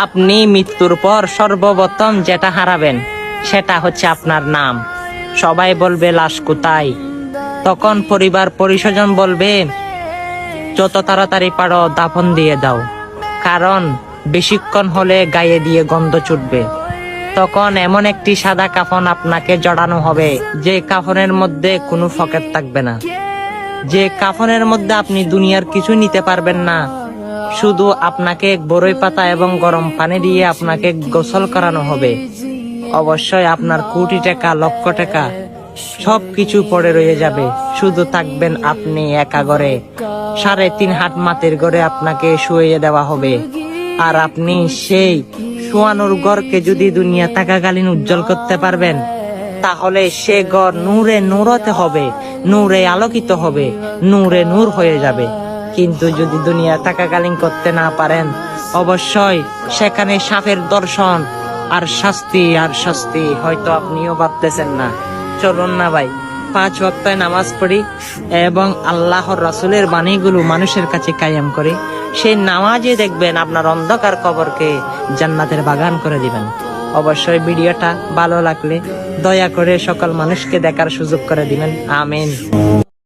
আপনি মৃত্যুর পর সর্বপ্রথম যেটা হারাবেন সেটা হচ্ছে আপনার নাম। সবাই বলবে লাশ কোথায়? তখন পরিবার পরিস্বজন বলবে যত তাড়াতাড়ি পারো দাফন দিয়ে দাও, কারণ বেশিক্ষণ হলে গায়ে দিয়ে গন্ধ ছুটবে। তখন এমন একটি সাদা কাফন আপনাকে জড়ানো হবে, যে কাফনের মধ্যে কোনো পকেট থাকবে না, যে কাফনের মধ্যে আপনি দুনিয়ার কিছু নিতে পারবেন না। শুধু আপনাকে বরই পাতা এবং গরম পানি দিয়ে আপনাকে গোসল করানো হবে। অবশ্যই আপনার কোটি টাকা, লক্ষ টাকা সবকিছু পড়ে রয়ে যাবে, শুধু থাকবেন আপনি একা ঘরে। 3.5 হাত মাটির ঘরে আপনাকে শুয়ে দেওয়া হবে। আর আপনি সেই শোয়ানোর ঘরকে যদি দুনিয়া থাকাকালীন উজ্জ্বল করতে পারবেন, তাহলে সে ঘর নূরে নূরতে হবে, নূরে আলোকিত হবে, নূরে নূর হয়ে যাবে। কিন্তু যদি দুনিয়া থাকাকালীন করতে না পারেন, অবশ্যই সেখানে সাপের দর্শন আর শাস্তি আর শাস্তি, হয়তো আপনিও ভাবতেছেন না। চলুন না ভাই, 5 ওয়াক্ত নামাজ পড়ি এবং আল্লাহর রাসূলের বাণীগুলো মানুষের কাছে কায়েম করি। সেই নামাজে দেখবেন আপনার অন্ধকার কবরকে জান্নাতের বাগান করে দিবেন। অবশ্যই ভিডিওটা ভালো লাগলে দয়া করে সকল মানুষকে দেখার সুযোগ করে দিবেন। আমিন।